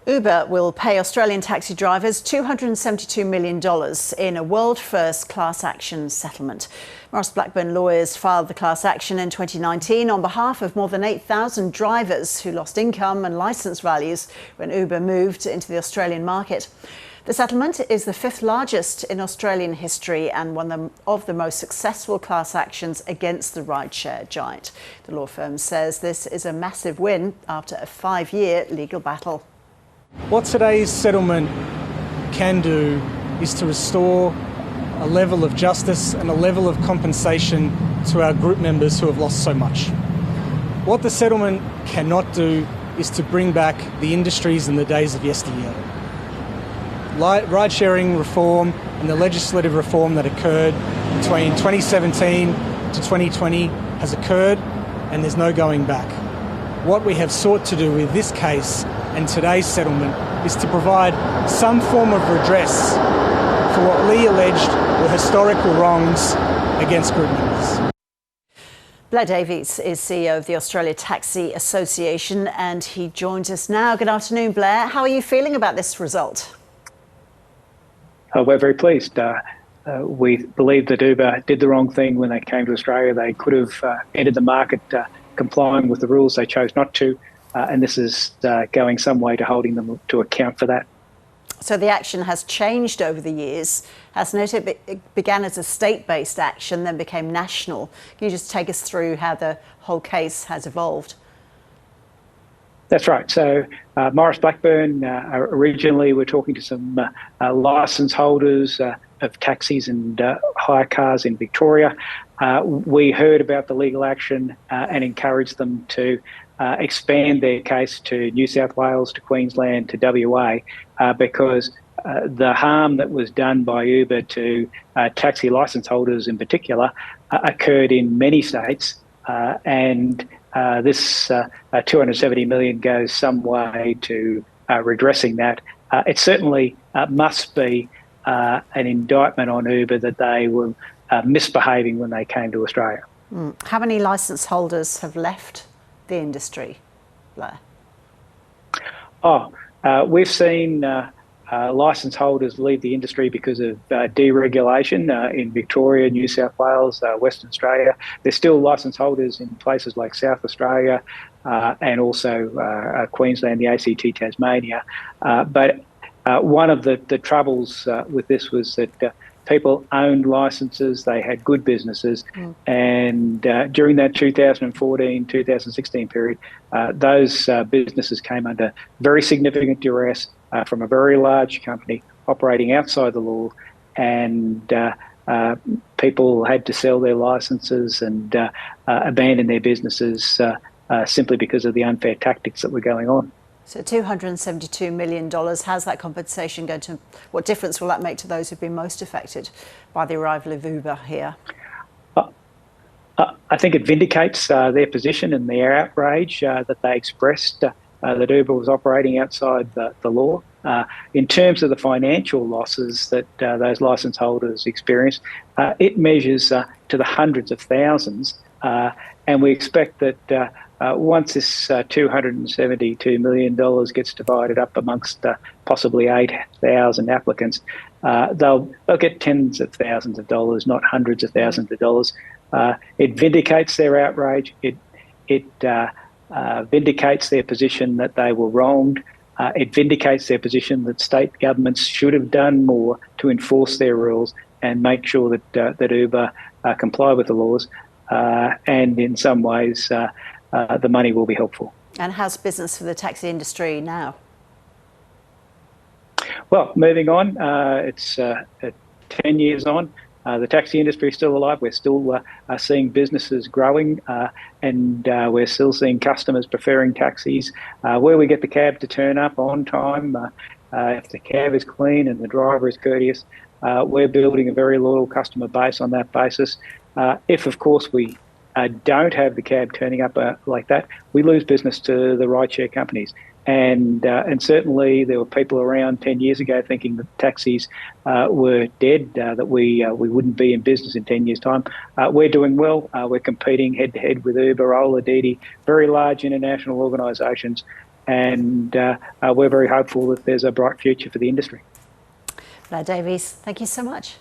Uber will pay Australian taxi drivers $272 million in a world-first class action settlement. Maurice Blackburn lawyers filed the class action in 2019 on behalf of more than 8,000 drivers who lost income and licence values when Uber moved into the Australian market. The settlement is the fifth largest in Australian history and one of the most successful class actions against the rideshare giant. The law firm says this is a massive win after a 5-year legal battle. What today's settlement can do is to restore a level of justice and a level of compensation to our group members who have lost so much. What the settlement cannot do is to bring back the industries in the days of yesteryear. Ride-sharing reform and the legislative reform that occurred between 2017 to 2020 has occurred, and there's no going back. What we have sought to do with this case and today's settlement is to provide some form of redress for what Lee alleged were historical wrongs against group members. Blair Davies is CEO of the Australia Taxi Association and he joins us now. Good afternoon, Blair. How are you feeling about this result? We're very pleased. We believe that Uber did the wrong thing when they came to Australia. They could have entered the market complying with the rules. They chose not to, and this is going some way to holding them to account for that. So the action has changed over the years, hasn't it? It began as a state-based action, then became national. Can you just take us through how the whole case has evolved? That's right. So Maurice Blackburn, originally we're talking to some licence holders of taxis and hire cars in Victoria. We heard about the legal action and encouraged them to expand their case to New South Wales, to Queensland, to WA, because the harm that was done by Uber to taxi licence holders in particular occurred in many states, and this $270 million goes some way to redressing that. It certainly must be an indictment on Uber that they were misbehaving when they came to Australia. How many licence holders have left the industry, Blair? We've seen licence holders leave the industry because of deregulation in Victoria, New South Wales, Western Australia. There's still licence holders in places like South Australia and also Queensland, the ACT, Tasmania. But one of the troubles with this was that people owned licences, they had good businesses, and during that 2014-2016 period, those businesses came under very significant duress from a very large company operating outside the law, and people had to sell their licences and abandon their businesses simply because of the unfair tactics that were going on. So $272 million, how's that compensation going to, what difference will that make to those who've been most affected by the arrival of Uber here? I think it vindicates their position and their outrage that they expressed that Uber was operating outside the law. In terms of the financial losses that those licence holders experienced, it measures to the hundreds of thousands, and we expect that once this $272 million gets divided up amongst possibly 8,000 applicants, they'll get tens of thousands of dollars, not hundreds of thousands of dollars. It vindicates their outrage. It vindicates their position that they were wronged. It vindicates their position that state governments should have done more to enforce their rules and make sure that Uber comply with the laws. And in some ways, the money will be helpful. And how's business for the taxi industry now? Well, moving on, it's 10 years on. The taxi industry is still alive. We're still seeing businesses growing, and we're still seeing customers preferring taxis. Where we get the cab to turn up on time, if the cab is clean and the driver is courteous, we're building a very loyal customer base on that basis. If, of course, we don't have the cab turning up like that, we lose business to the rideshare companies. And certainly there were people around 10 years ago thinking that taxis were dead, that we wouldn't be in business in 10 years' time. We're doing well. We're competing head-to-head with Uber, Ola, Didi, very large international organisations. and we're very hopeful that there's a bright future for the industry. Blair Davies, thank you so much.